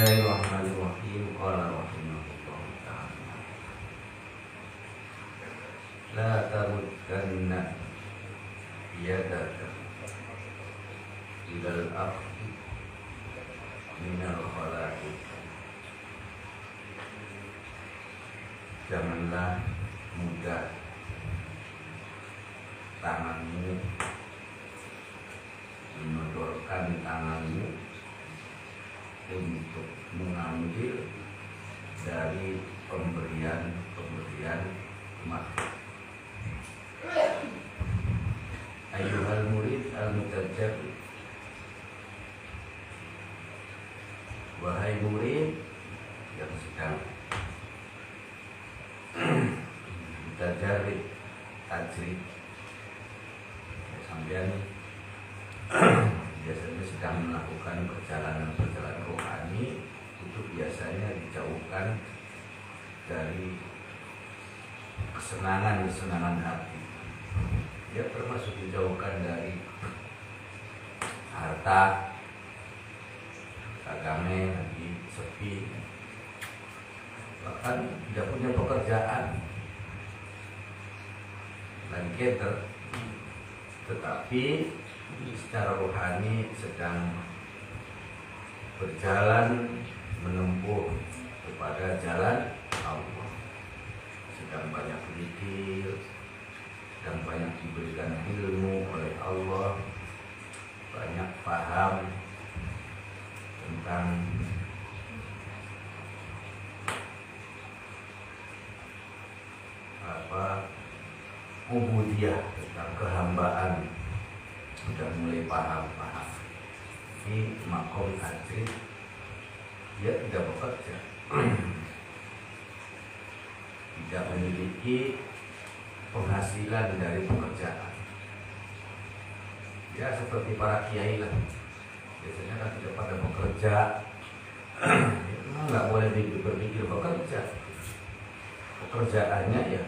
Bismillahirrahmanirrahim. Qala rahimahullah ta'ala. La tamuddanna yadaka ilal akhdi minal khalaiq. Janganlah mudah tanganmu, menodorkan tanganmu untuk mengambil dari pemberian makhluk. Ayyuhal murid al-mutajjab, wahai murid yang sedang mutajarrid tajrid, sampean biasanya sedang melakukan perjalanan rohani, itu biasanya dijauhkan dari kesenangan hati. Ya, termasuk dijauhkan dari harta, agame lagi sepi, bahkan tidak punya pekerjaan, lagi keter, tetapi secara rohani sedang berjalan menempuh kepada jalan Allah, sedang banyak berzikir, sedang banyak diberikan ilmu oleh Allah, banyak paham tentang ubudiyah, tentang kehambaan, sudah mulai paham. Di makom tajrid dia tidak bekerja, tidak memiliki penghasilan dari pekerjaan. Ya, seperti para kiai lah, biasanya kan tidak pada bekerja. Nggak boleh berpikir bekerja. Pekerjaannya ya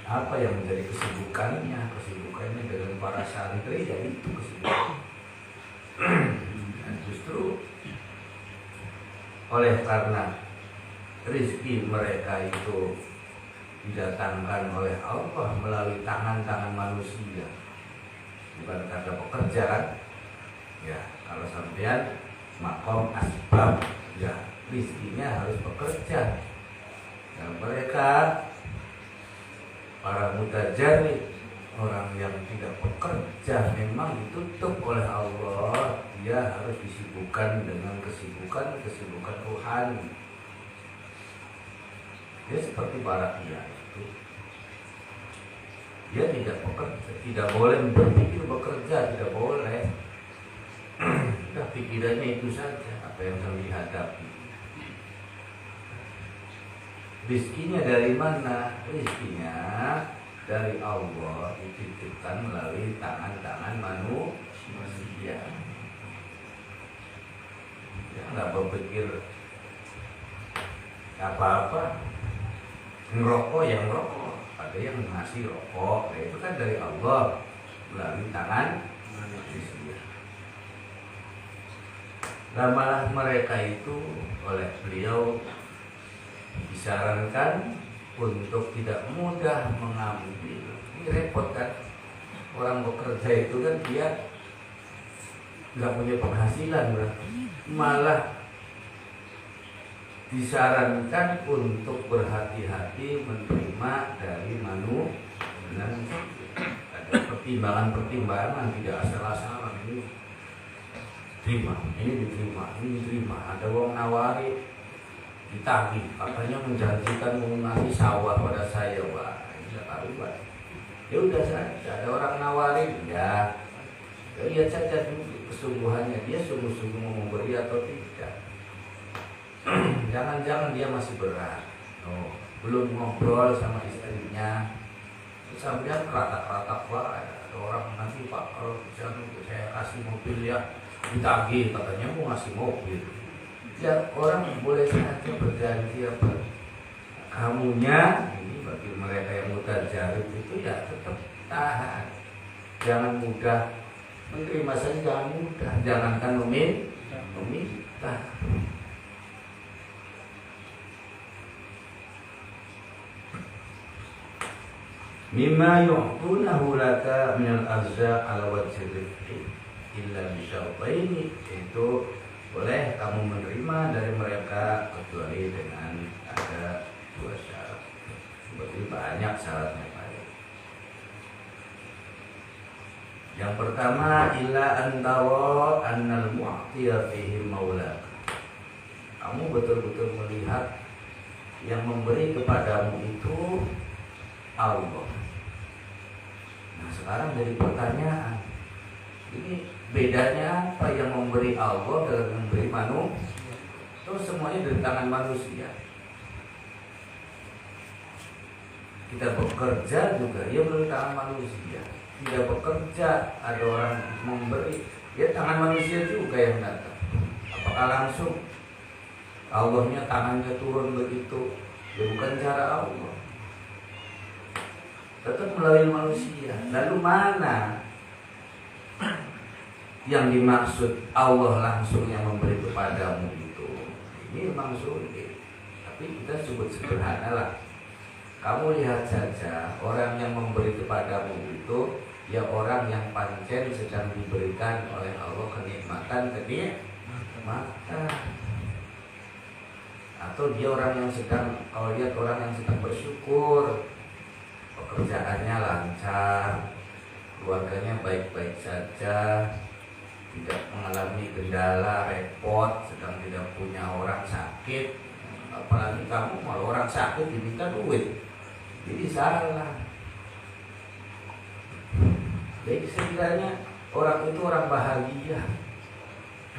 apa yang menjadi kesibukannya dengan para santri, ya itu kesibukan. Dan justru oleh karena rezeki mereka itu didatangkan oleh Allah melalui tangan-tangan manusia, bukan karena pekerjaan. Ya, kalau sampean makom asbab, ya rezekinya harus bekerja. Dan mereka para mutajarrid, orang yang tidak bekerja, memang ditutup oleh Allah. Dia harus disibukkan dengan kesibukan rohani. Dia seperti para kiai itu, dia tidak bekerja, tidak boleh berpikir bekerja, tidak boleh. Udah pikirannya itu saja, apa yang sedang dihadapi. Rizkinya dari mana? Rizkinya dari Allah, dititipkan melalui tangan-tangan manusia. Ya, nggak berpikir apa-apa. Ngerokok yang ngerokok, ada yang ngasih rokok, itu kan dari Allah melalui tangan manusia. Dan malah mereka itu oleh beliau disarankan untuk tidak mudah mengambil. Ini repot kan, orang bekerja itu kan dia nggak punya penghasilan, malah disarankan untuk berhati-hati menerima dari manusia. Ada pertimbangan, tidak asal-asalan. Ini terima, ini diterima. Ada orang nawari, ditagih, katanya menjanjikan mengasih sawah pada saya. Wah, ini tidak karuan. Ya udah saja, ada orang nawarin, ya lihat saja dulu kesungguhannya, dia sungguh-sungguh mau memberi atau tidak. Jangan-jangan dia masih berat, belum ngobrol sama istrinya, sampai keratak-keratak, wah ada orang nanti Pak, kalau saya kasih mobil ya ditagih, katanya mau ngasih mobil. Ya, orang boleh saja berjanji apa, kamunya ini bagi mereka yang mutajarrid itu ya tetap tahan, jangan mudah menerima saja, jangan mudah, jangankan memilih. Nah, mimma yu'tunahu laka minal arza' ala wajhi rizqi illa bisyartaini, itu boleh kamu menerima dari mereka kecuali dengan ada dua syarat. Berarti banyak syaratnya Pak. Yang pertama, illa antawa annal mu'tiya fihi maulak. Kamu betul-betul melihat yang memberi kepadamu itu Allah. Nah, sekarang jadi pertanyaan, ini bedanya apa yang memberi Allah dengan memberi manusia? Terus semuanya dari tangan manusia. Kita bekerja juga ya dari tangan manusia. Tidak bekerja, ada orang memberi, ya tangan manusia juga yang datang. Apakah langsung Allahnya tangannya turun begitu? Ya bukan cara Allah, tetap melalui manusia. Lalu mana yang dimaksud Allah langsung yang memberi kepadamu itu? Ini memang sulit, tapi kita sebut sederhana lah. Kamu lihat saja orang yang memberi kepadamu itu ya orang yang pancen sedang diberikan oleh Allah kenikmatan, atau dia orang yang sedang, kalau lihat orang yang sedang bersyukur, pekerjaannya lancar, keluarganya baik-baik saja, tidak mengalami kendala, repot, sedang tidak punya orang sakit. Apalagi kamu malah orang sakit diminta duit, jadi salah. Jadi setidaknya orang itu orang bahagia.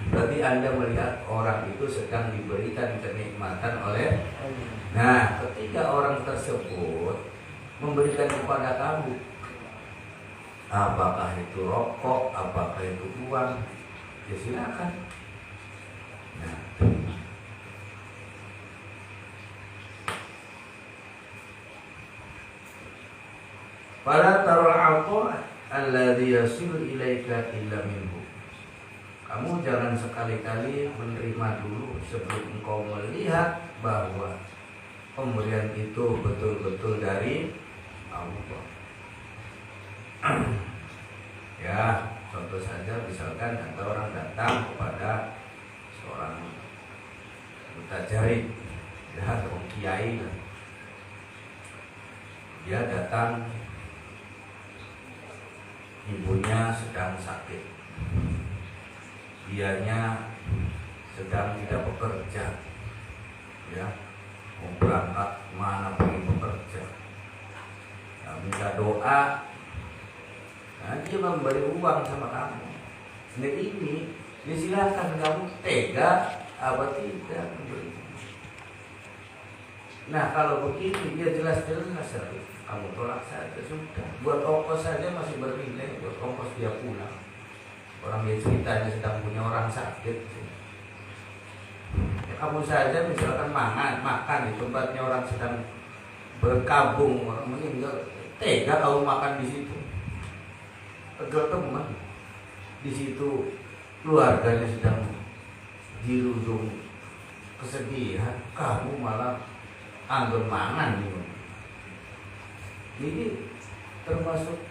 Berarti Anda melihat orang itu sedang diberikan kenikmatan oleh. Nah, ketika orang tersebut memberikan kepada kamu, apakah itu rokok, apakah itu uang, ya silakan. Nah, fala tarul 'ata alladhi yasilu ilaika illa minhu. Kamu jangan sekali-kali menerima dulu sebelum engkau melihat bahwa pemberian itu betul-betul dari Allah. Ya, contoh saja misalkan ada orang datang kepada seorang mutajarid, ya, atau kiai. Dia datang, ibunya sedang sakit, dianya sedang tidak bekerja, ya, mau berangkat mana pergi bekerja, nah, minta doa. Nah, dia memberi uang sama kamu. Nah, ini silakan kamu tega apa tidak memberi. Nah, kalau begini dia jelas-jelas kamu tolak saja sudah. Buat ongkos saja masih bernilai, buat ongkos dia pulang. Orang dia ceritanya sedang punya orang sakit, ya, kamu saja misalkan makan di tempatnya orang sedang berkabung, orang meninggal, tega kamu makan di situ. Tegel teman di situ, keluarganya sedang dirundung kesedihan, kamu malah anggur mangan gitu. Ini termasuk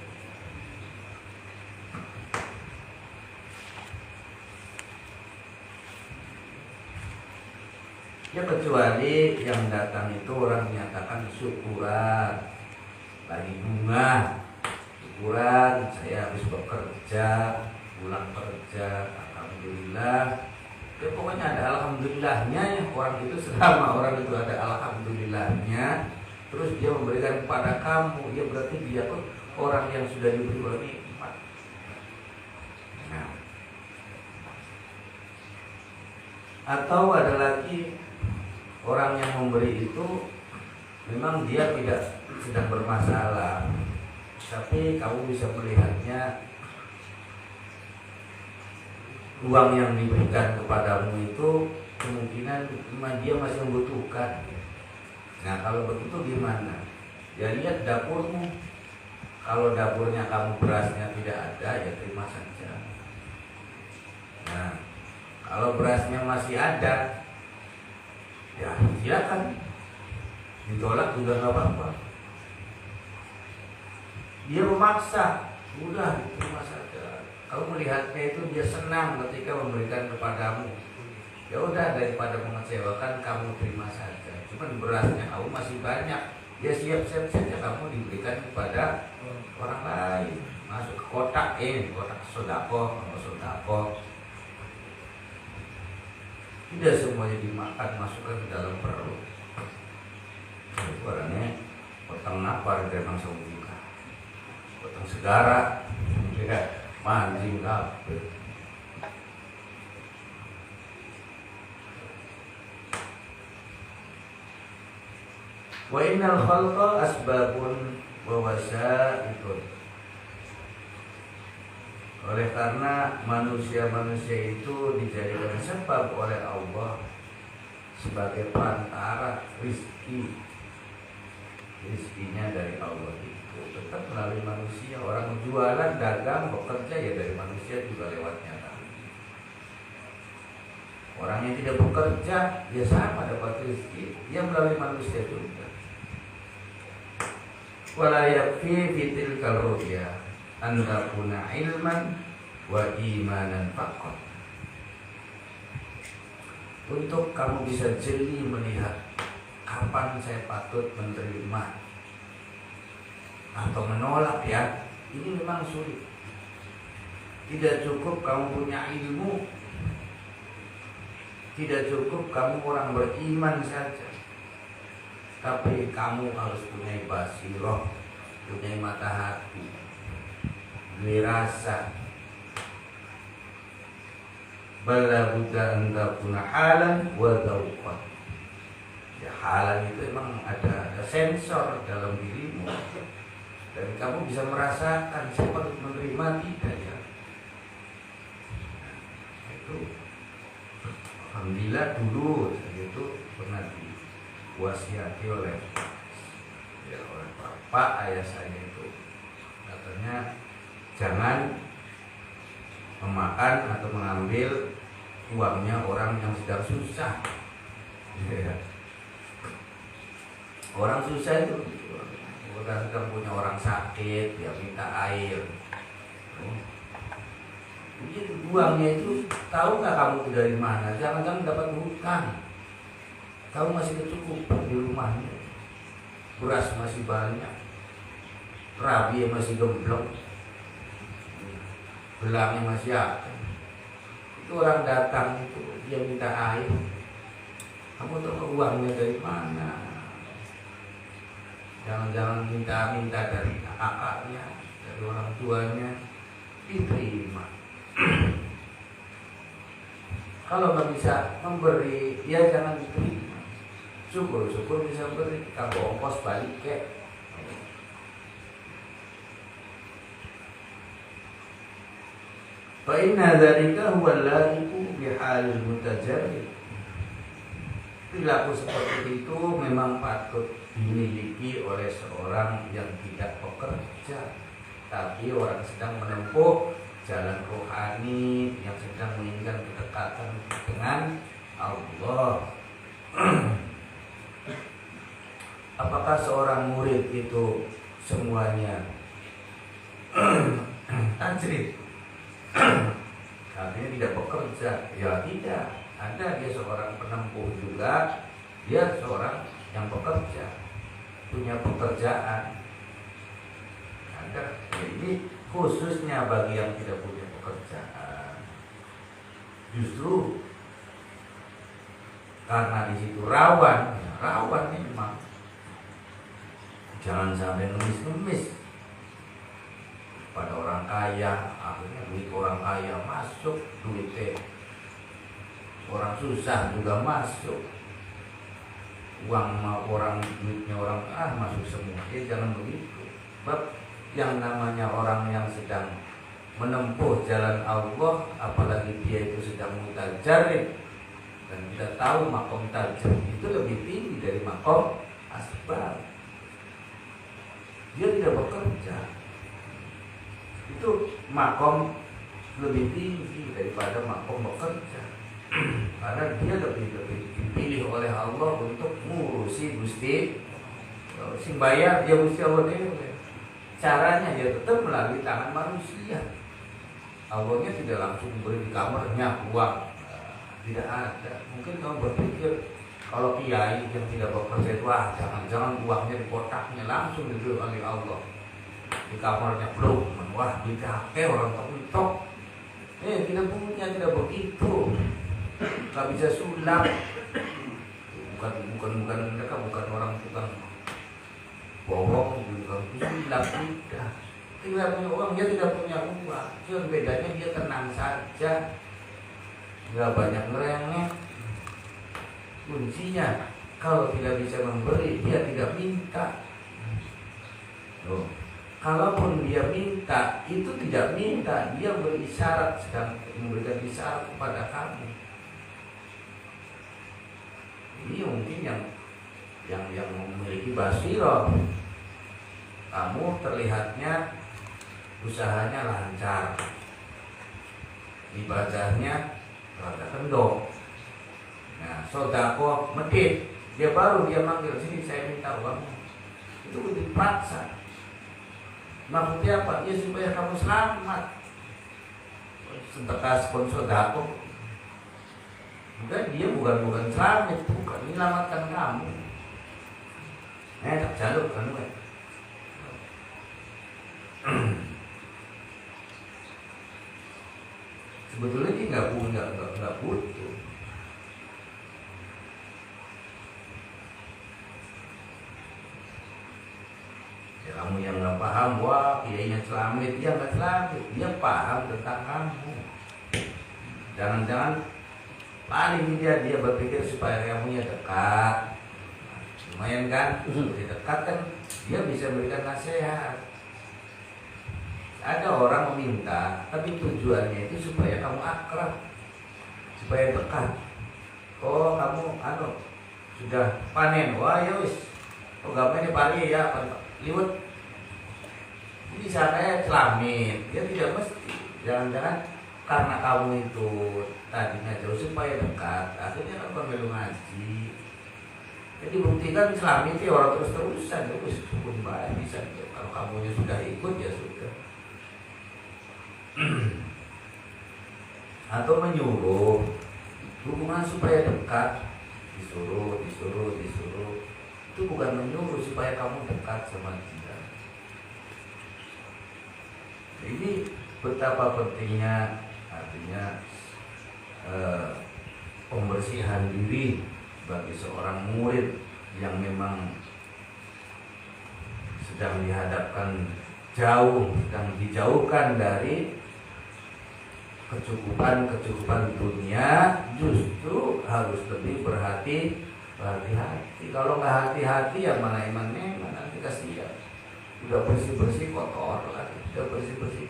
ya, kecuali yang datang itu orang menyatakan syukuran, lagi bunga, syukuran saya habis bekerja, pulang kerja, alhamdulillah. Ya pokoknya ada alhamdulillahnya ya, orang itu selama orang itu ada alhamdulillahnya, terus dia memberikan kepada kamu, ya berarti dia tuh orang yang sudah diberi nikmat. Nah, atau ada lagi orang yang memberi itu memang dia tidak sedang bermasalah, tapi kamu bisa melihatnya uang yang diberikan kepadamu itu kemungkinan dia masih membutuhkan. Nah, kalau begitu gimana? Ya lihat dapurmu. Kalau dapurnya kamu berasnya tidak ada, ya terima saja. Nah, Kalau berasnya masih ada, ya silakan ditolak juga nggak apa-apa. Dia memaksa, udah terima saja. Kamu melihatnya itu dia senang ketika memberikan kepadamu. Ya udah, daripada mengecewakan kamu terima saja. Cuman berasnya kamu masih banyak, ya siap-siap saja kamu diberikan kepada orang lain. Masuk ke kotak ini, kotak sodako, sodako. Tidak semuanya dimakan, masukkan ke dalam perut. Orangnya potong napar dari langsung buka, potong segara, ya mancing kabel. Wa innal khalqa asbabun wa wasaitun. Oleh karena manusia-manusia itu dijadikan sebab oleh Allah sebagai perantara rizkinya dari Allah itu tetap melalui manusia. Orang jualan, dagang, bekerja ya dari manusia juga lewatnya. Orang yang tidak bekerja ya sama dapat rezeki, dia melalui manusia juga. Wala yakfi fitil kalruya an takuna ilman wa imanan faqat. Untuk kamu bisa jeli melihat kapan saya patut menerima atau menolak, ya ini memang sulit. Tidak cukup kamu punya ilmu, tidak cukup kamu orang beriman saja, tapi kamu harus punya basirah, punya mata hati, wirasa. Bala buddha anda punya halan wa dzauqan. Ya halan itu emang ada sensor dalam dirimu, dan kamu bisa merasakan siapa harus menerima tidak ya. Itu alhamdulillah dulu itu pernah diwasiati oleh bapak ayah saya itu, katanya jangan memakan atau mengambil uangnya orang yang sedang susah. Ya. Orang susah itu, orang sedang punya orang sakit, dia minta air. Jadi uangnya itu tahu nggak kamu dari mana? Jangan-jangan dapat hutang. Kamu masih kecukupan di rumahnya, beras masih banyak, rabi masih gemblong, belangnya masih ada. Itu orang datang itu dia minta air, kamu tahu uangnya dari mana? Jangan-jangan minta dari kakaknya, dari orang tuanya, diterima. Kalau nggak bisa memberi, ya jangan diterima. Syukur-syukur bisa beri, kalau ongkos balik kek. Fa inna dzalika huwa al-laiqu bihalil mutajarrid. Perilaku seperti itu memang patut dimiliki oleh seorang yang tidak bekerja, tapi orang sedang menempuh jalan rohani, yang sedang menginginkan kedekatan dengan Allah. Apakah seorang murid itu semuanya tajrid? Artinya tidak bekerja? Ya tidak. Ada dia seorang penempuh juga, dia seorang yang bekerja, punya pekerjaan. Ada. Jadi khususnya bagi yang tidak punya pekerjaan, justru karena di situ rawan, ya, rawan memang. Jangan sampai ngemis-ngemis pada orang kaya, akhirnya duit orang kaya masuk, duitnya orang susah juga masuk, uang orang, duitnya orang masuk semua. Ya jangan begitu. Sebab yang namanya orang yang sedang menempuh jalan Allah, apalagi dia itu sedang mutajarrid, dan kita tahu makom tajarrid itu lebih tinggi dari makom asbab. Dia tidak bekerja, itu makom lebih tinggi daripada makom bekerja. Karena dia lebih dipilih oleh Allah untuk ngurusi Gusti. Sing bayar dia Gusti Allah dewe. Caranya dia tetap melalui tangan manusia. Allahnya tidak langsung beri di kamarnya uang, tidak ada. Mungkin kamu berpikir kalau kiai yang tidak bekerja itu jangan-jangan uangnya di kotaknya langsung diberi oleh Allah di kamarnya belum. Wah dipakai orang teruntuk. Tidak punya, tidak begitu. Gak bisa sulap. Bukan mereka bukan orang tukang bohong, bukan sulap, tidak. Tidak punya uang, dia tidak punya uang. Cuma bedanya dia tenang saja, nggak banyak ngerengek. Kuncinya kalau tidak bisa memberi, dia tidak minta. Loh, kalaupun dia minta, itu tidak minta, dia berisyarat, sedang memberikan isyarat kepada kamu. Ini mungkin yang memiliki basirah. Kamu terlihatnya usahanya lancar, ibadahnya rada kendor. Nah, sodako medit, dia manggil sini, saya minta uang. Itu dipaksa. Maksudnya apa? Ya supaya kamu selamat. Sedekah sponsor sodako. Dia bukan selamat, bukan menyelamatkan kamu. Tak jalur kan, sebetulnya dia nggak butuh. Ya, kamu yang nggak paham, wah kiainya selamat, dia nggak selamat, dia paham tentang kamu. Jangan-jangan paling dia berpikir supaya kamunya dekat. Lumayan kan, dekat kan dia bisa berikan nasihat. Ada orang meminta, tapi tujuannya itu supaya kamu akrab, supaya dekat. Oh kamu sudah panen, wah ya wis, gambarnya pari ya, liwet. Ini saya celamit, dia tidak mesti. Jangan-jangan karena kamu itu tadinya jauh supaya dekat, akhirnya kan pemilu ngaji. Jadi buktikan celamit ya orang terus-terusan, wis pun baik bisa. Kalau kamunya sudah ikut ya sudah. Atau menyuruh hubungan supaya dekat, disuruh itu bukan menyuruh supaya kamu dekat sama dia. Ini betapa pentingnya artinya pembersihan diri bagi seorang murid yang memang sedang dihadapkan jauh, sedang dijauhkan dari kecukupan dunia, justru harus lebih berhati-hati. Kalau nggak hati-hati ya mana nanti kasihan. Udah bersih kotor lagi,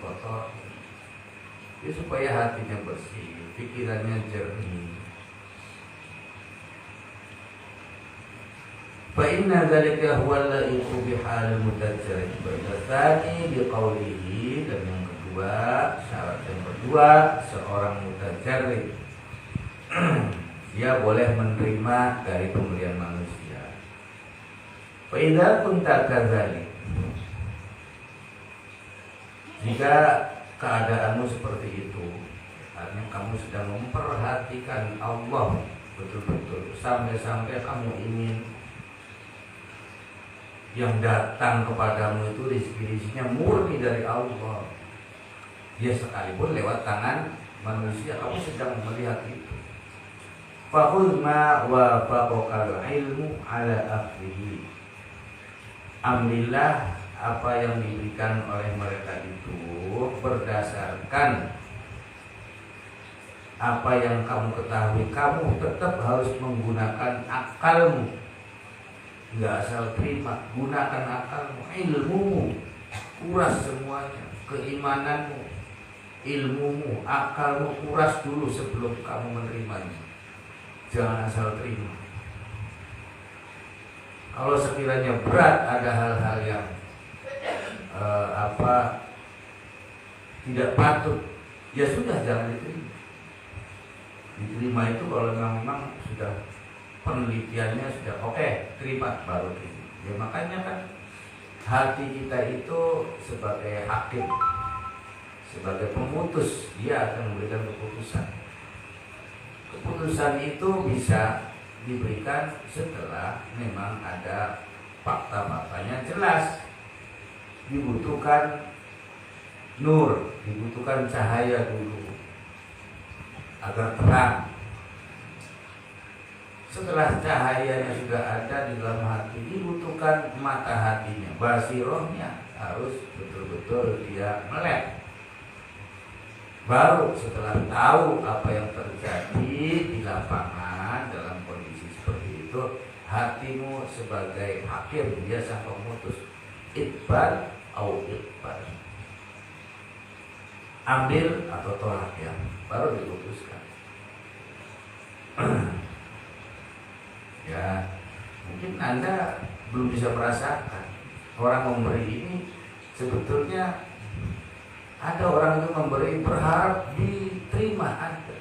kotor. Jadi supaya hatinya bersih, pikirannya jernih. Fa inna dzalika huwa al-laiqu bihal mutajjal. Berarti biqaulihi, dan yang kedua, syarat yang kedua, seorang mutajarrid dia boleh menerima dari pemberian manusia. Fa idza kunta kadzalik, jika keadaanmu seperti itu, artinya kamu sedang memperhatikan Allah betul-betul sampai-sampai kamu ingin yang datang kepadamu itu rezeki-rezekinya murni dari Allah. Ya sekalipun lewat tangan manusia, kamu sedang melihat itu. Fa'khudh ma wafaqakal ilmu ala akhrihi. Ambillah apa yang diberikan oleh mereka itu berdasarkan apa yang kamu ketahui. Kamu tetap harus menggunakan akalmu, nggak asal terima. Gunakan akalmu, ilmumu, kuras semuanya, keimananmu, ilmumu, akalmu, kuras dulu sebelum kamu menerimanya. Jangan asal terima. Kalau sekiranya berat, ada hal-hal yang tidak patut, ya sudah jangan diterima. Diterima itu kalau memang sudah penelitiannya sudah oke, terima baru terima. Ya makanya kan hati kita itu sebagai hakim, sebagai pemutus, dia akan memberikan keputusan. Keputusan itu bisa diberikan setelah memang ada fakta-faktanya jelas. Dibutuhkan nur, dibutuhkan cahaya dulu agar terang. Setelah cahayanya sudah ada di dalam hati, dibutuhkan mata hatinya, basirohnya harus betul-betul dia melek. Baru setelah tahu apa yang terjadi di lapangan dalam kondisi seperti itu, hatimu sebagai hakim, dia sang pemutus, itbar atau itbar, ambil atau tolak, ya baru diputuskan. Ya mungkin Anda belum bisa merasakan orang memberi ini sebetulnya. Ada orang itu memberi berharap diterima, ada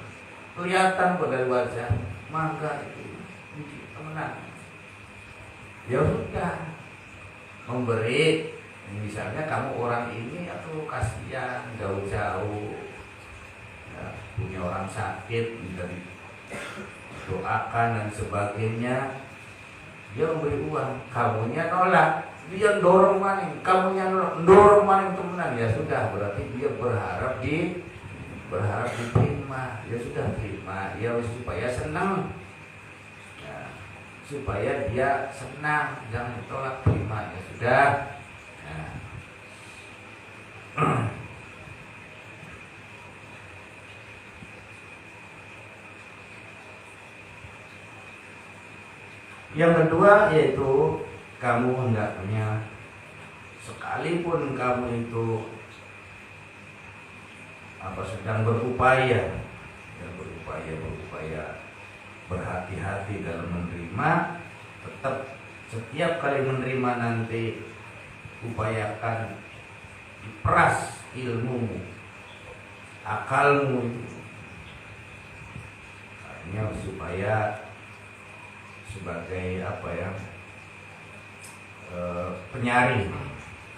kelihatan pada wajah, maka itu menang. Ya sudah, memberi, misalnya kamu orang ini atau kasihan jauh-jauh, ya, punya orang sakit, minta doakan dan sebagainya, dia memberi uang, kamunya nolak. Dia dorong maning, kamunya dorong maning untuk menang. Ya sudah, berarti dia berharap diterima. Ya sudah terima, ya supaya senang, ya, supaya dia senang, jangan ditolak, terima. Ya sudah, ya. Yang kedua yaitu kamu hendaknya, sekalipun kamu itu sedang berupaya berhati-hati dalam menerima, tetap setiap kali menerima nanti upayakan diperas ilmumu, akalmu itu, artinya supaya sebagai penyaring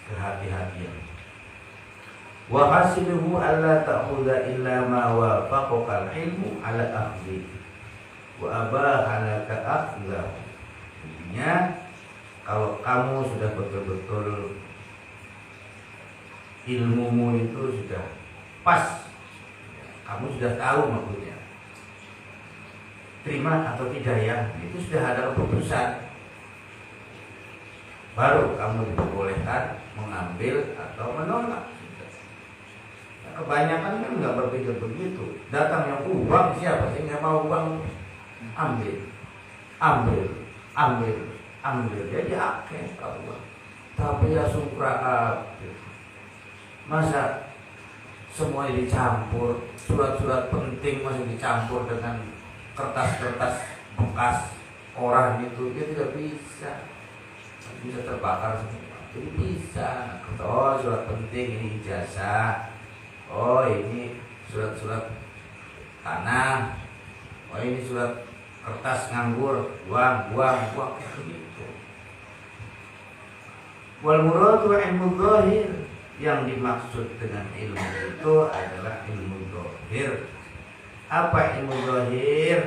kehati-hatian. Wa hasiluhu alla ta'khudha illa ma wafaqaka al-ilmu ala akhdhi wa abaha laka akhdhahu. Intinya kalau kamu sudah betul-betul ilmumu itu sudah pas, kamu sudah tahu maksudnya, terima atau tidak ya, itu sudah ada keputusan, baru kamu diperbolehkan mengambil atau menolak. Nah, kebanyakan kan nggak berpikir begitu. Datang yang uang, siapa sih nggak mau uang? Ambil. Jadi akeh uang. Tapi ya sukra, masa semuanya dicampur, surat-surat penting masih dicampur dengan kertas-kertas bekas orang itu, dia tidak bisa terbakar semua. Jadi bisa, oh surat penting ini ijazah, oh ini surat-surat tanah, oh ini surat kertas nganggur, buang begitu. Wal muradu ilmu dzahir, yang dimaksud dengan ilmu itu adalah ilmu dzahir. Apa ilmu dzahir?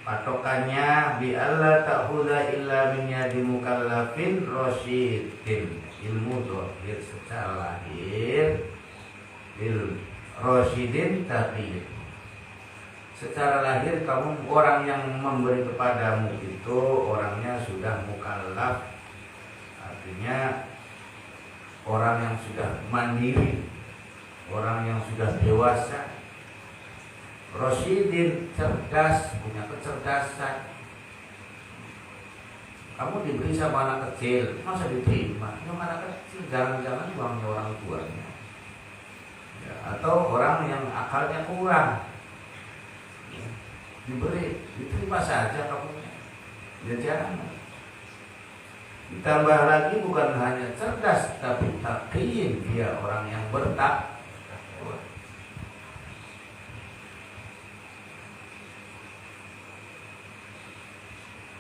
Patokannya bi alla ta'khudha illa min yadi mukallafin rasyidin. Ilmu dzahir secara lahir bil rasyidin taqiyyin. Secara lahir kamu, orang yang memberi kepadamu itu orangnya sudah mukallaf, artinya orang yang sudah mandiri, orang yang sudah dewasa. Rasyidin, cerdas, punya kecerdasan. Kamu diberi sama anak kecil, masa diterima? Yang anak kecil jangan-jangan uangnya orang tuanya, ya, atau orang yang akalnya kurang, ya, diterima saja kamu. Ya jangan. Ditambah lagi bukan hanya cerdas, tapi taqiyyin, dia orang yang bertakwa.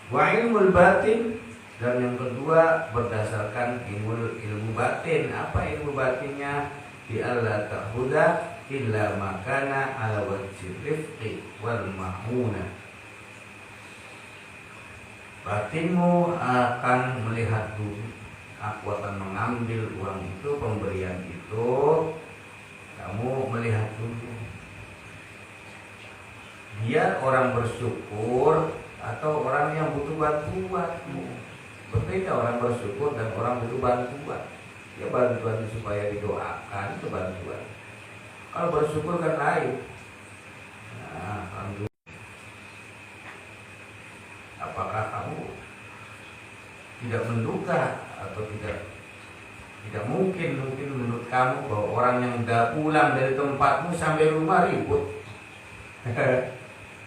Wa ilmul batin, dan yang kedua berdasarkan ilmu batin. Apa ilmu batinnya? Bi alla ta'buda illa makana ala wajhi rifqi wal mahuna. Batinmu akan melihat dulu. Aku akan mengambil uang itu, pemberian itu, kamu melihat dulu. Dia orang bersyukur atau orang yang butuh bantuanmu. Berbeda orang bersyukur dan orang butuh bantuan. Ya bantuan supaya didoakan, itu bantuan. Kalau bersyukur kan lain. Nah, alhamdulillah. Apakah kamu tidak menduga atau tidak mungkin menurut kamu bahwa orang yang udah pulang dari tempatmu sampai rumah ribut?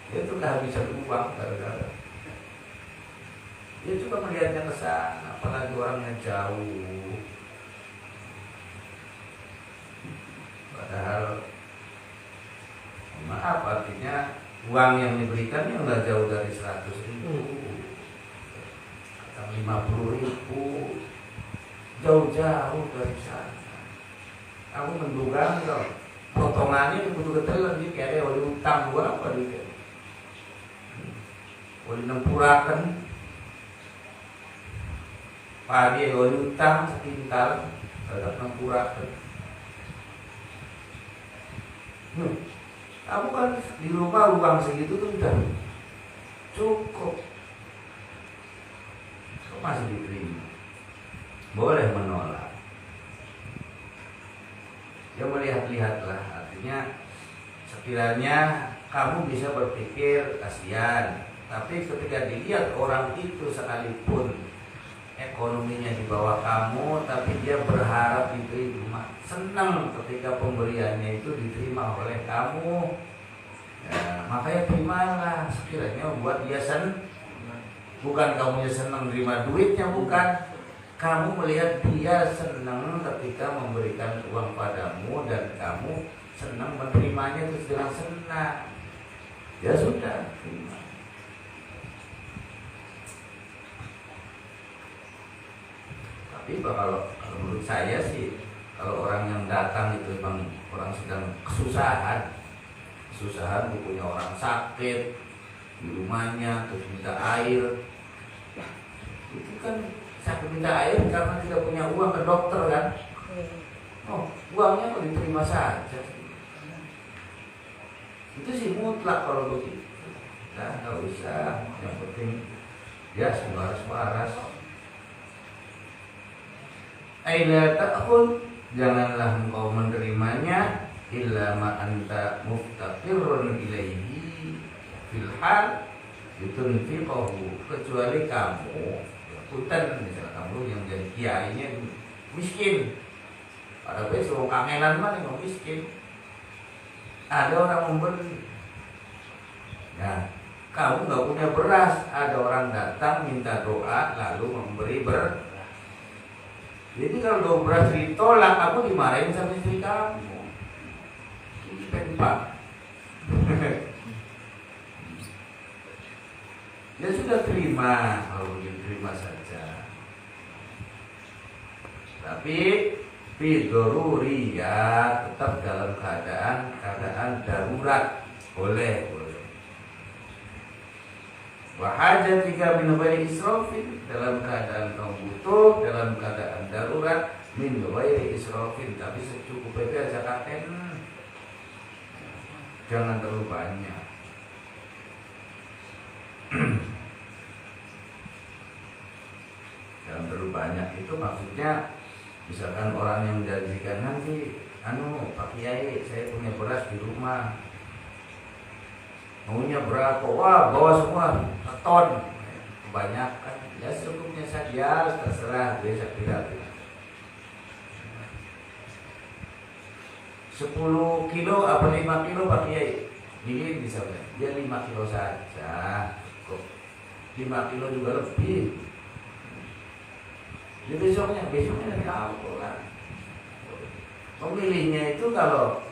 Itu kehabisan uang gara-gara. Dia juga melihatnya ke sana, apalagi orangnya jauh. Padahal maaf, artinya uang yang diberikan yang nggak jauh dari 100.000, 50.000, jauh-jauh dari sana. Aku menduga kalau potongannya itu butuh ketelan, dia kayak oleh utang gua apa dia, oleh nempurakan. Pagi oleh utang sekintal, ada nempurakan. Kamu kan di rumah uang segitu tuh udah cukup, kok masih diterima? Boleh menolak. Ya melihat-lihatlah, artinya sekiranya kamu bisa berpikir kasihan, tapi ketika dilihat orang itu sekalipun ekonominya di bawah kamu, tapi dia berharap diterima, senang ketika pemberiannya itu diterima oleh kamu, ya, makanya terimalah. Sekiranya buat dia senang, bukan kamu senang terima duitnya, bukan. Kamu melihat dia senang ketika memberikan uang padamu dan kamu senang menerimanya itu dengan senang, ya sudah, terima. Tapi kalau menurut saya sih, kalau orang yang datang itu memang orang sedang kesusahan, punya orang sakit di rumahnya, terus minta air, itu kan sakit minta air karena tidak punya uang ke dokter kan? Oh, uangnya mau diterima saja. Itu sih mutlak kalau begitu. Nah, nggak usah, yang penting ya semaras-maras. Aila ta'khud, janganlah engkau menerimanya illa ma anta muftaqirun ilaihi fil hal litunfiqahu, kecuali kamu punten, misalnya kamu yang jadi kiainya miskin, pada besok kangenan mah yang miskin, ada orang memberi, nah kamu nggak punya beras, ada orang datang minta doa lalu memberi beras. Jadi kalau beras ditolak, kamu dimarahin sama istri kamu. Pak. Ya sudah terima, kalau diterima saja. Tapi fidoruriyah, tetap dalam keadaan darurat, boleh. Wahajat jika min ghairi israfin, dalam keadaan kamu butuh, dalam keadaan darurat, min ghairi israfin, tapi secukupnya zakatnya, jangan terlalu banyak. Jangan terlalu banyak itu maksudnya, misalkan orang yang menjanjikan nanti, Pak Kiai, saya punya beras di rumah, maunya berapa? Wah, bawa semua seton, kebanyakan. Ya secukupnya saja, terserah dia kira 10 kilo apa 5 kilo Pak Kiai, milih bisa dia 5 kilo saja, kok 5 kilo juga lebih. Jadi besoknya dari awal kan. Pemilihnya itu kalau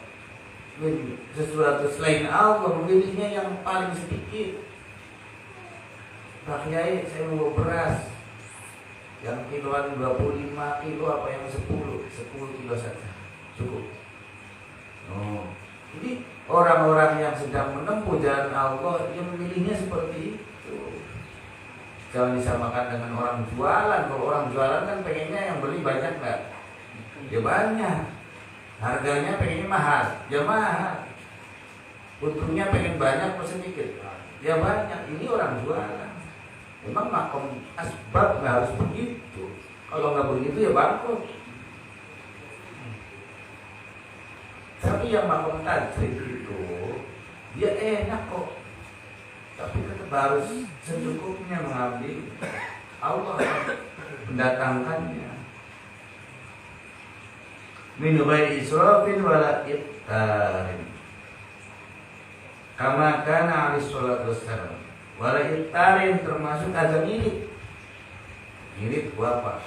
sesuatu selain Allah, memilihnya yang paling sedikit. Pak Kiai saya mau beras yang kiloan 25 kilo apa yang 10 kilo saja cukup. Oh, jadi orang-orang yang sedang menempuh jalan Allah yang memilihnya seperti itu. Jangan disamakan dengan orang jualan. Kalau orang jualan kan pengennya yang beli banyak nggak? Ya banyak. Harganya pengennya mahal, ya mahal. Untungnya pengen banyak atau sedikit? Ya banyak. Ini orang jualan. Memang makom asbab nggak harus begitu. Kalau nggak begitu ya bangkrut. Tapi yang makom tajrid itu dia enak kok. Tapi tetap harus secukupnya mengambil. Allah mendatangkannya. Min ghairi israfin wala ibtarin. Kama kana alaihi salatu wassalam. Wala ibtarin termasuk azan mirip. Mirip apa?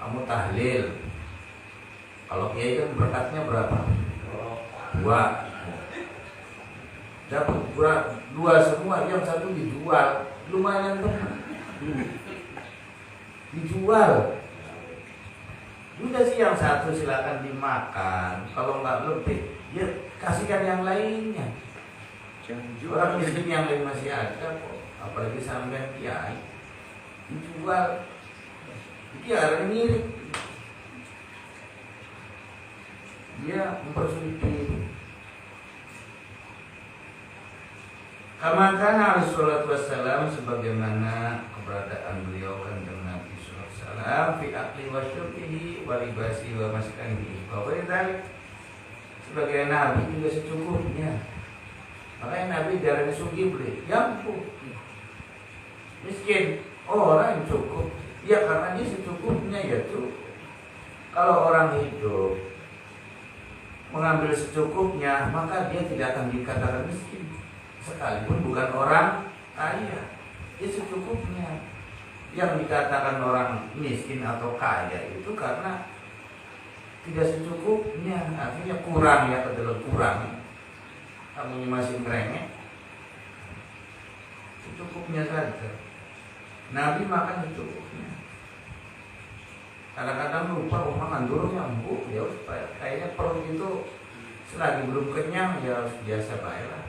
Kamu tahlil. Kalau kiai kan berkatnya berapa? 2. Dapat dua semua, yang satu dijual. Lumayan tuh. Dijual. Udah sih yang satu silakan dimakan. Kalau nggak lebih, ya kasihkan yang lainnya. Orang miskin yang lain masih ada kok. Apalagi sampai kiai dijual. Jadi ada mirip. Dia mempersulit diri. Kama kana alaihi salatu wassalam, sebagaimana keberadaan beliau kanjeng Nabi sallallahu alaihi wasallam fi akli wa syurbihi wa libasi wa maskanihi. Bahwa itu sebagai Nabi juga secukupnya. Makanya Nabi jarang sugih beli, yampun. Miskin, orang yang cukup. Ya karena dia secukupnya ya cukup. Kalau orang hidup mengambil secukupnya, maka dia tidak akan dikatakan miskin. Sekalipun bukan orang kaya, dia secukupnya. Yang dikatakan orang miskin atau kaya itu karena tidak secukupnya, artinya kurang ya, adalah kurang. Kamu masih merengek, secukupnya saja. Nabi makan secukupnya. Kadang-kadang lupa makan dulu yang bu, ya kayaknya perut itu selagi belum kenyang ya harus biasa baiklah.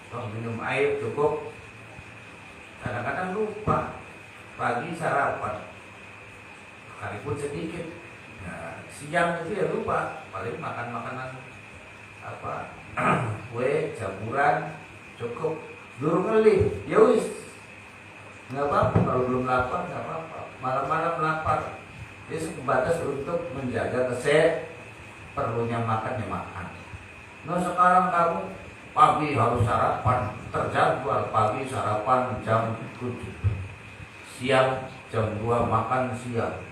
Kalau minum air cukup. Kadang-kadang lupa pagi sarapan, sekalipun sedikit. Nah, siang itu ya lupa, paling makan makanan apa kue, jamuran cukup. Dulu ngelih, ya wis, nggak apa-apa kalau belum lapar, nggak apa-apa. Malam-malam lapar, dia sebatas untuk menjaga kesehatan. Perlunya makan ya makan. Nah sekarang kamu pagi harus sarapan, terjadwal pagi sarapan jam 7, siang jam 2 makan siang,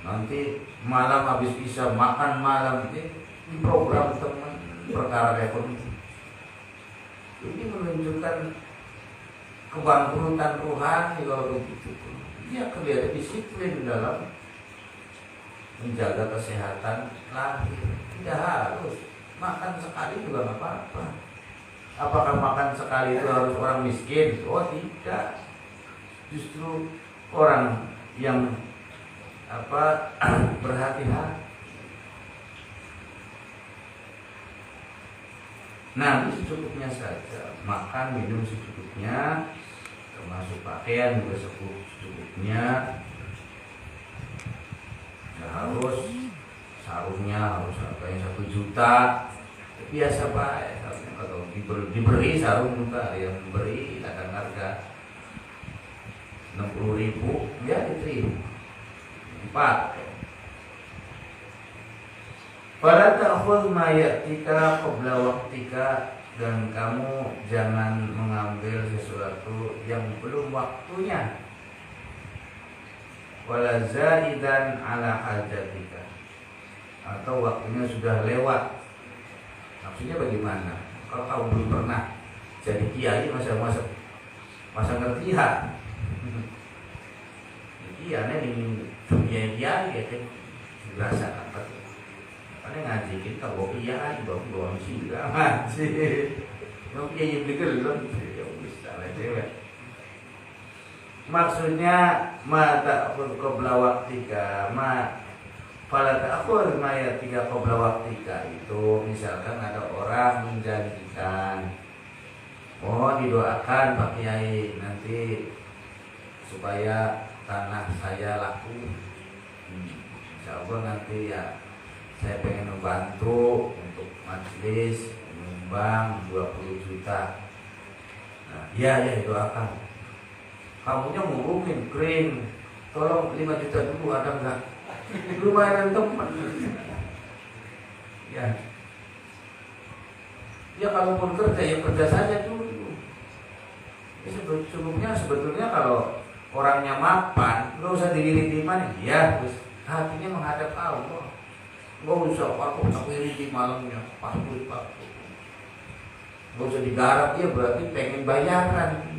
nanti malam habis isya makan malam. Ini program teman perkara ekonomi. Ini menunjukkan kebangkrutan rohani kalau begitu. Dia kelihatan disiplin dalam menjaga kesehatan lahir. Tidak harus makan sekali juga nggak apa-apa. Apakah makan sekali itu harus orang miskin? Oh tidak. Justru orang yang berhati-hati. Nah, secukupnya saja. Makan, minum secukupnya, termasuk pakaian juga secukupnya. Nah, harus sarungnya harus harganya 1 juta. Biasa baik. Kalau diberi sarung juga yang memberi akan harga 60.000 ya diterima. 4. Fala ta'khudh ma ya'tika qabla waqtika, dan kamu jangan mengambil sesuatu yang belum waktunya. Wala zaidan ala hajatika, atau waktunya sudah lewat. Maksudnya bagaimana? Kalau kamu belum pernah jadi kiai masa ngerti ya? Kiai ini dunia kiai ya kan dirasakan betul. Karena ngaji kita bawa kiai, bawa sih ngaji. Mau kiai pikir belum ya bisa lah itu cewek. Maksudnya ma ta'khudh qabla waqtika, ma fala ta'khudh ma yatika qabla waqtika, itu misalkan ada orang menjanjikan, oh didoakan Pak Kiai nanti supaya tanah saya laku. Insya Allah nanti ya saya pengen membantu untuk majelis menyumbang 20 juta. Nah, iya didoakan. Kamunya ngumumin kering, tolong 5 juta dulu ada enggak? Lumayan teman. Ya kalaupun kerja ya kerja saja dulu. Sebetulnya kalau orangnya mapan, nggak usah dilirik di mana, ya terus hatinya menghadap Allah. Nggak usah aku iri di malamnya, pasti. Nggak usah digarap, ya berarti pengen bayaran.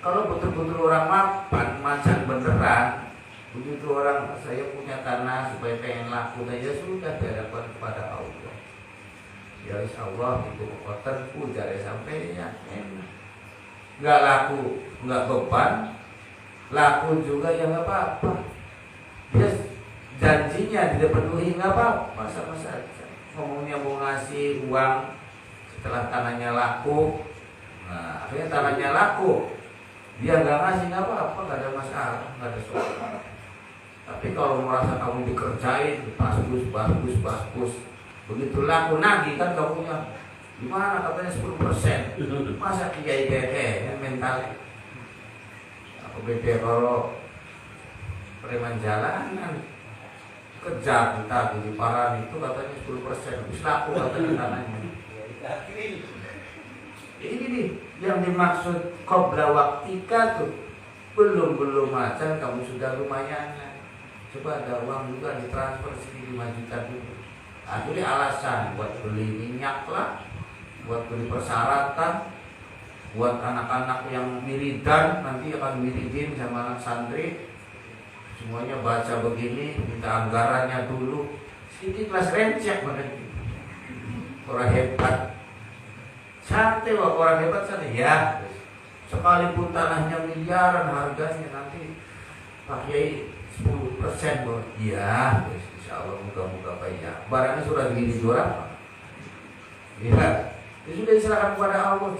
Kalau betul-betul orang mapan, macan beneran, begitu orang saya punya tanah supaya pengen laku, ya sudah dihadapkan kepada Allah. Ya insya Allah itu kekuatanku cari sampai ya enak. Nggak laku, nggak beban, laku juga ya nggak apa-apa. Dia janjinya tidak penuhi nggak apa-apa, sama saja. Ngomongnya mau ngasih uang setelah tanahnya laku, nah akhirnya tanahnya laku, dia nggak ngasih nggak apa-apa, nggak ada masalah, nggak ada soal. Tapi kalau merasa kamu dikerjain, bagus, begitu laku nagih kan kamunya gimana katanya 10%, masa kiai kan mentalnya. Aku beda kalau preman jalanan kejar kita di paran itu katanya 10%, habis laku katanya tanahnya. Ini nih yang dimaksud qabla waqtika tuh, belum macan kamu sudah lumayan. Coba ada uang juga ditransfer sekitar 5 juta dulu. Akhirnya alasan buat beli minyak lah, buat beli persyaratan, buat anak-anak yang wiridan nanti akan wiridin sama anak santri, semuanya baca begini, minta anggarannya dulu. Sini kelas rencek mereka. Orang hebat, santai wah, orang hebat santai ya. Sekalipun tanahnya miliaran harganya, nanti Pak Kiai 10% bro. Iya, insya Allah mudah-mudahan banyak. Barangnya sudah begini berapa? Ya, sudah diserahkan kepada Allah.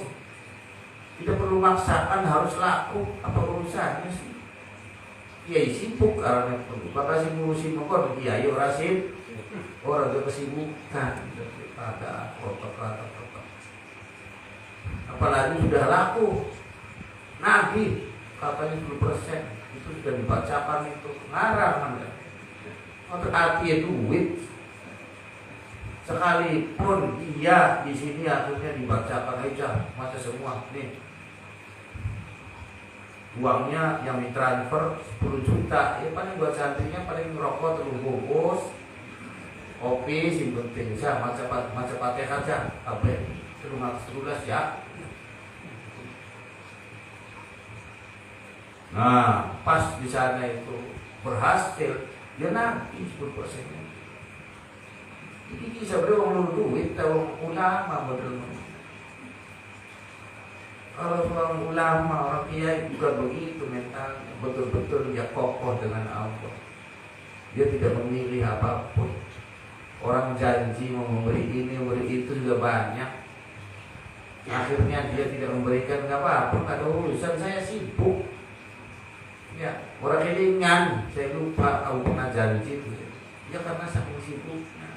Tidak perlu maksakan harus laku. Apa urusannya sih? Kiai sibuk karena perlu. Bapak sih ngurusin mokon, kiai orang sibuk. Orang juga kesibukan. Ada kotak-kotak. Apalagi sudah laku, nagih katanya 10%. Itu sudah dibacakan, itu ngarang kan. Artinya duit. Sekalipun iya di sini akhirnya dibacakan aja, masa semua nih uangnya yang ditransfer 10 juta, ya paling buat santrinya paling ngerokok terus bungkus, kopi sih penting saja, macam patek aja, tablet terus ya. Nah, pas di sana itu berhasil, dia nanti 10%-nya. Jadi bisa beri uang duit, uang ulama betul. Kalau seorang ulama, orang kiai juga begitu mentalnya, betul-betul dia kokoh dengan Allah. Dia tidak memilih apapun. Orang janji mau memberi ini, memberi itu juga banyak. Akhirnya dia tidak memberikan, nggak apa-apa, nggak ada urusan, saya sibuk. Ya, orang kelingan, saya lupa aku pernah janji itu. Ya karena saking sibuknya.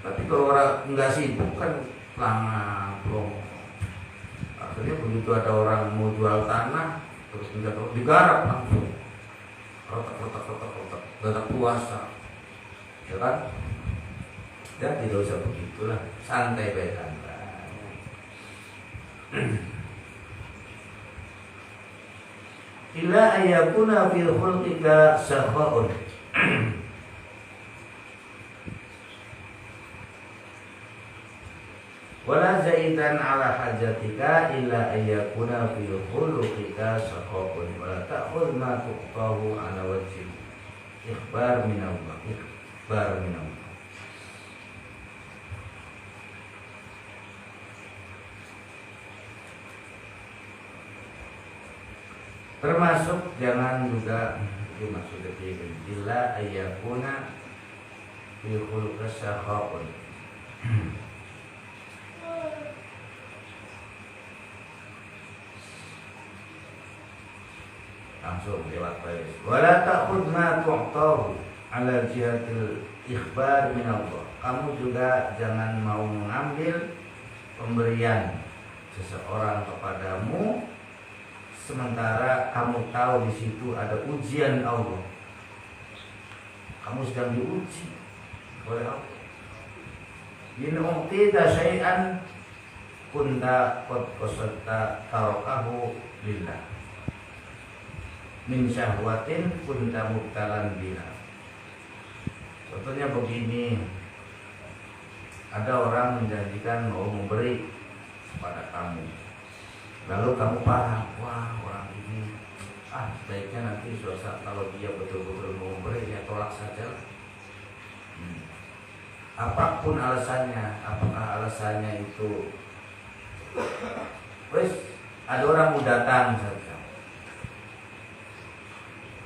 Tapi kalau orang nggak sibuk kan lama belum. Akhirnya begitu ada orang mau jual tanah, terus digarap langsung. Rotak, datang puasa, ya kan? Dan tidak usah begitulah, santai baik santai. Illa ayyakuna fil khulqika sakha'un. Wala zaidan ala hajatika illa ayyakuna fil khulqika sakha'un. Wala ta'khudh ma tuqtahu ala wajhi. Ikhbar minallah. Termasuk jangan juga itu maksudnya illa ayyakuna fi khuluqis sakhaun. Langsung lewat baris. Wala ta'khud ma tu'tahu ala jihatil ikhbar min Allah. Kamu juga jangan mau mengambil pemberian seseorang kepadamu sementara kamu tahu di situ ada ujian Allah. Kamu sedang diuji oleh Allah. In u'tita syai'an kunta qad qasadta tarakahu lillah. Min syahwatin kunta mubtalan biha. Contohnya begini, ada orang menjanjikan mau memberi kepada kamu, lalu kamu paham, wah orang ini sebaiknya nanti suatu kalau dia betul-betul mau memberi, ya tolak saja. Apapun alasannya, apakah alasannya itu wes ada orang mau datang saja,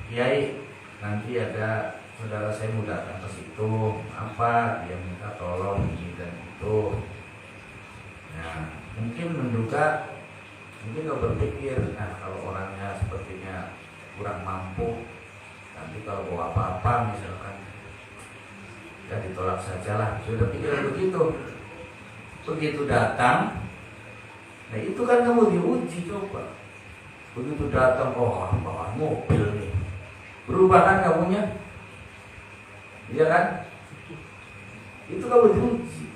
Kiai nanti ada saudara saya mau datang ke situ, apa dia minta tolong ini dan itu. Nah, mungkin menduga, mungkin kau berpikir, nah kalau orangnya sepertinya kurang mampu, nanti kalau bawa apa-apa misalkan, ya ditolak sajalah. Sudah pikir begitu. Begitu datang, nah itu kan kamu diuji coba. Begitu datang, oh bawa mobil nih, berubah kan kamunya, iya kan? Itu kamu diuji.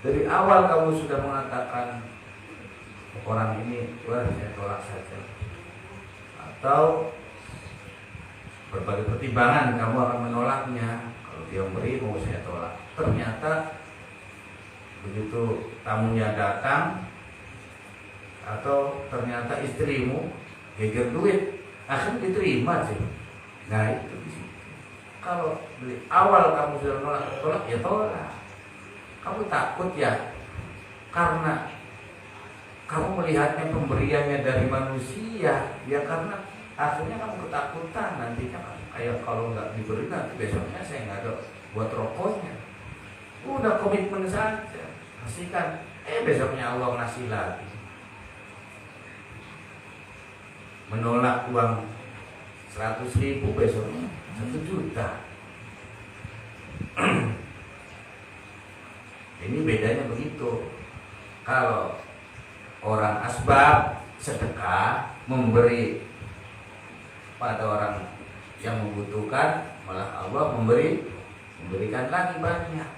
Dari awal kamu sudah mengatakan orang ini, wah saya tolak saja. Atau berbagai pertimbangan kamu akan menolaknya. Kalau dia beri mau saya tolak. Ternyata begitu tamunya datang, atau ternyata istrimu geger duit, akhirnya diterima sih. Nah itu di situ. Kalau dari awal kamu sudah tolak, ya tolak. Kamu takut ya, karena kamu melihatnya pemberiannya dari manusia, ya karena akhirnya kamu ketakutan nantinya kayak kalau nggak diberi nanti besoknya saya nggak ada buat rokoknya. Udah komitmen saja, kasihkan. Besoknya Allah ngasih lagi. Menolak uang 100.000 besoknya 1 juta. Ini bedanya begitu. Kalau orang asbab sedekah memberi pada orang yang membutuhkan, malah Allah memberikan lagi banyak.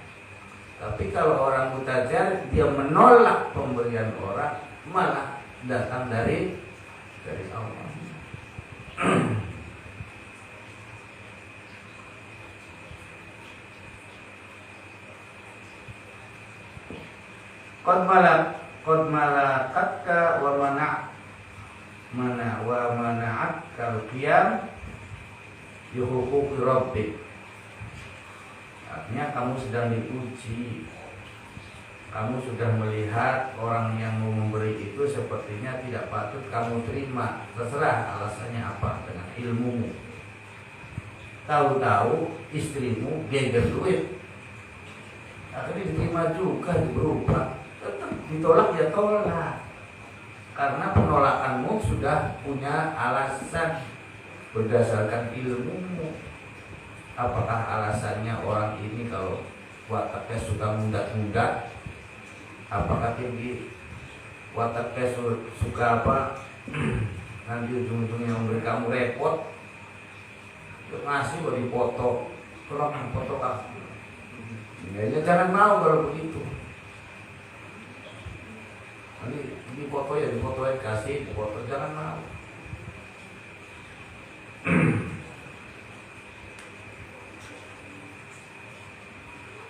Tapi kalau orang mutajar, dia menolak pemberian orang, malah datang dari Allah. Qad malakatka wa mana'atka al-qiyam yuhuquqi rabbik. Artinya kamu sedang diuji. Kamu sudah melihat orang yang mau memberi itu sepertinya tidak patut kamu terima. Terserah alasannya apa dengan ilmumu. Tahu-tahu istrimu geger duit, akhirnya diterima juga, berubah. Tetap ditolak ya tolak. Karena penolakanmu sudah punya alasan berdasarkan ilmumu. Apakah alasannya orang ini kalau wataknya suka mundak-mundak? Apakah tinggi wataknya suka apa? Nanti ujung-ujungnya memberi kamu repot. Ngasih buat dipoto, tolong foto kamu. Ya jangan mau kalau begitu. Ini foto ya difotoin, kasih foto, jangan mau.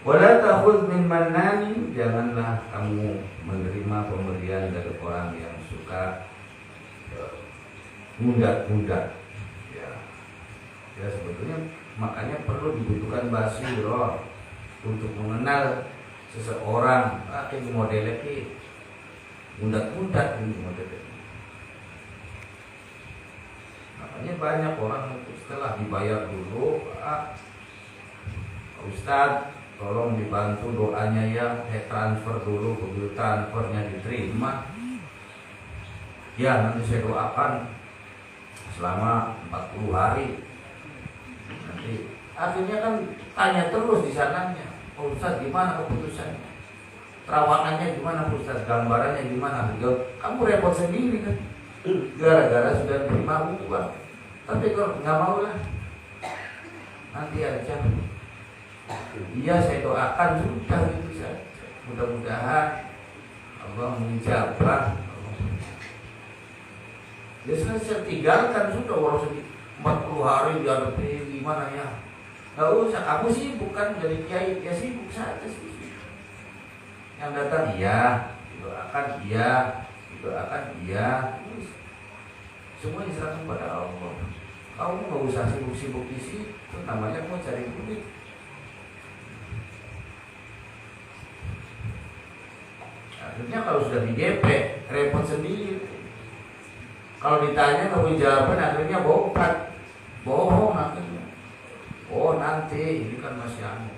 Wala ta'khudh min mannanin, janganlah kamu menerima pemberian dari orang yang suka mundak-mundak. Ya sebetulnya makanya perlu dibutuhkan basirah untuk mengenal seseorang. Ini modelnya mundak-mundak ini modelnya. Makanya banyak orang setelah dibayar dulu, Pak Ustadz tolong dibantu doanya ya, saya transfer dulu, begitu transfernya diterima, ya nanti saya doakan selama 40 hari. Nanti akhirnya kan tanya terus di sananya, Pak Ustadz gimana keputusannya, terawangannya gimana Pak Ustadz, gambarannya gimana? Kamu repot sendiri kan, gara-gara sudah terima uang. Tapi kalau nggak mau lah, nanti aja. Iya saya doakan sudah gitu saja. Mudah-mudahan Allah mengijabah. Ya saya tinggalkan sudah, orang 40 hari dihadapi gimana ya. Nggak usah, aku sibuk kan jadi kiai, ya sibuk saja sih. Yang datang iya, doakan iya, doakan iya. Semua diserahkan pada Allah. Kamu nggak usah sibuk-sibuk di situ, namanya mau cari duit. Akhirnya kalau sudah di GP, repot sendiri. Kalau ditanya kamu jawaban, akhirnya bohong akhirnya. Oh nanti ini kan masih anu.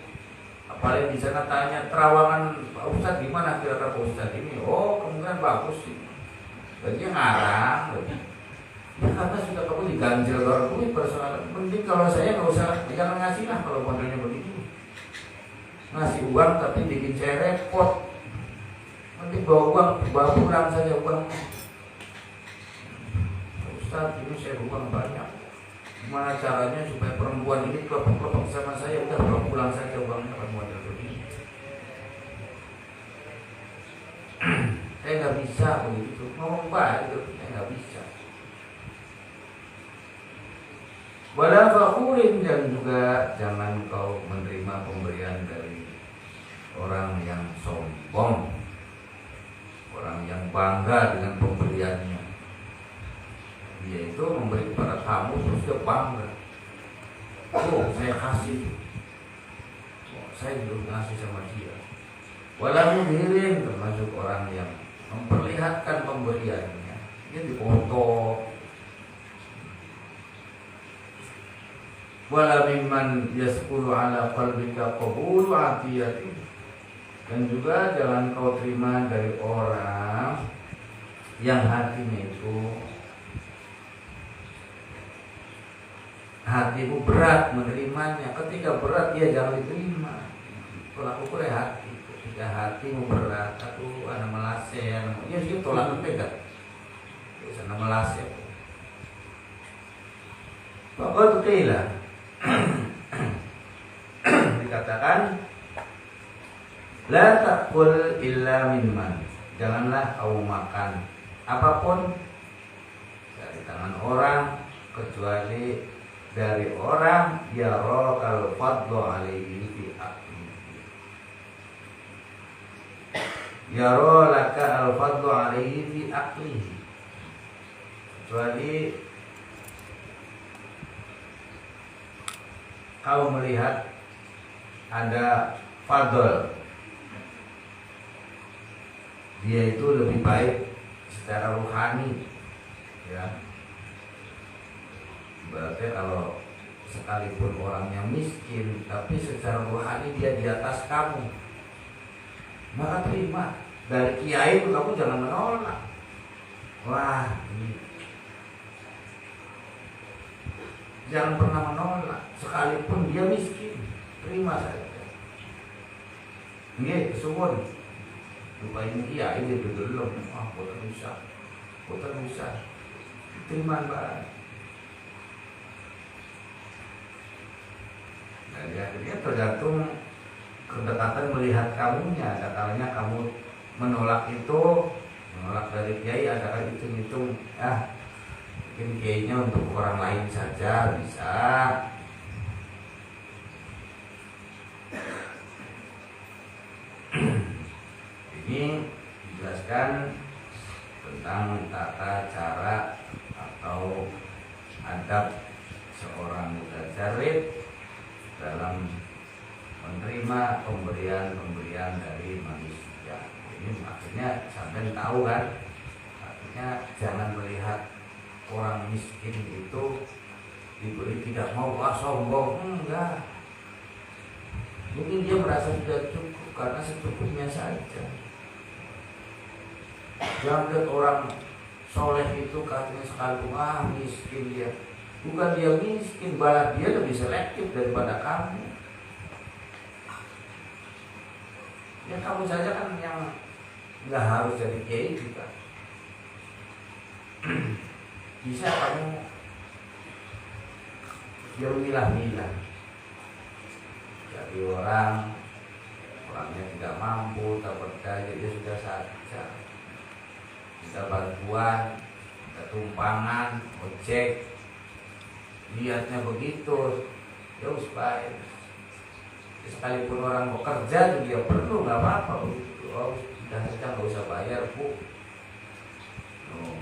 Apalagi di sana tanya terawangan Pak Ustadz gimana kira-kira Pak Ustadz ini? Oh kemungkinan bagus sih. Berarti ngarang. Ya karena sudah kamu diganjil orang duit persoalan. Penting kalau saya nggak usah, jangan ngasih lah kalau modelnya begini. Ngasih uang tapi bikin saya repot. Nanti bawa pulang saja uang. Ustaz ini saya uang banyak. Gimana caranya supaya perempuan ini kelompok-kelompok sama saya, udah bawa pulang saja uangnya kan model begini. Saya nggak bisa begitu. Ngomong baik itu, saya nggak bisa. Wala fakurin, dan juga jangan kau menerima pemberian dari orang yang sombong, orang yang bangga dengan pemberiannya. Dia itu memberi kepada kamu terus dia bangga. Oh saya kasih, saya belum ngasih sama dia. Wala mudhirin, termasuk orang yang memperlihatkan pemberiannya, dia dipoto. Wala mimman yaskulu ala qalbika qabulu atiyati, dan juga jangan kau terima dari orang yang hatinya itu, hatimu berat menerimanya. Ketika berat dia jangan diterima. Tolak ukur hati. Ketika hatimu berat, aku anak melasen, dia juga tolak pegang. Sana melasen. Pokoknya kailah. Dikatakan la taqul illa mimman, janganlah kau makan apapun dari tangan orang kecuali dari orang yarakal fadlu alaihi fi aqlihi, yaralaka al fadlu alaihi fi aqlihi, kecuali kau melihat ada fadl, dia itu lebih baik secara rohani, ya. Berarti kalau sekalipun orangnya miskin, tapi secara rohani dia di atas kamu, maka terima. Dari kiai itu kamu jangan menolak. Wah, ini jangan pernah menolak, sekalipun dia miskin, terima saja. Nggih, suwun. Rupanya iya, ini belum. Ah, boten bisa. Terima Mbak. Jadi akhirnya tergantung kedekatan melihat kamunya. Ada kalanya kamu menolak dari kiai, ada kali hitung-hitung, mungkin kiainya untuk orang lain saja bisa. Ini dijelaskan tentang tata cara atau adab seorang mutajarrid dalam menerima pemberian dari manusia. Ini maksudnya sampai tahu kan, artinya jangan melihat orang miskin itu diberi tidak mau sombong, enggak. Mungkin dia merasa sudah cukup karena secukupnya saja. Jangan lihat orang soleh itu katanya sekalipun miskin dia. Bukan dia miskin, malah dia lebih selektif daripada kamu. Ya kamu saja kan yang nggak harus jadi kiai juga. Bisa kamu dia milah-milah. Jadi orangnya tidak mampu, tak berdaya, dia sudah saja. Kita bantuan, kita tumpangan, ojek, lihatnya begitu, ya baik. Sekalipun orang bekerja juga perlu, nggak apa-apa begitu. Oh, sudah saja nggak usah bayar, Bu. Oh.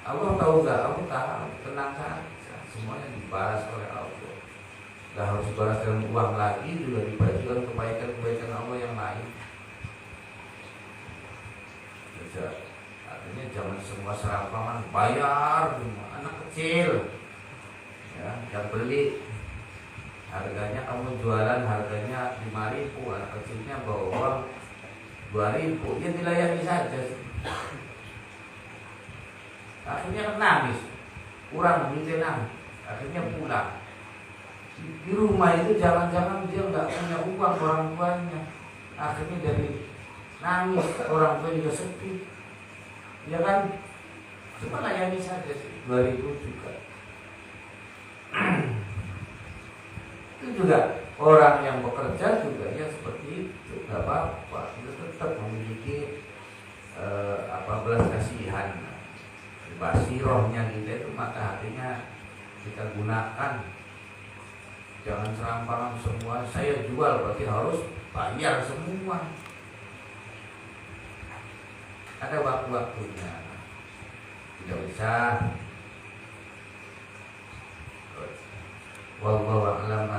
Allah tahu nggak? Allah tahu, tenang saja. Semuanya dibalas oleh Allah. Nggak harus dibalas dengan uang lagi, juga dibalas dengan kebaikan-kebaikan Allah yang lain. Bisa. Artinya jangan semua serampangan bayar, anak kecil, ya, yang beli. Harganya kamu jualan harganya 5.000, anak kecilnya bawa uang 2.000, dia dilayani saja. Akhirnya kan nangis, kurang duitnya nangis, akhirnya pulang. Di rumah itu jangan-jangan dia nggak punya uang orang tuanya, akhirnya dari nangis, orang tua juga sepi, ya kan? Cuma layani saja sih, 2.000 juga. Itu juga orang yang bekerja juga ya seperti itu, nggak apa-apa, kita tetap memiliki belas kasihan, basirohnya kita itu, maka hatinya kita gunakan. Jangan serampangan semua, saya jual berarti harus bayar semua. Ada waktu-waktunya, tidak bisa. Wallahu a'lam.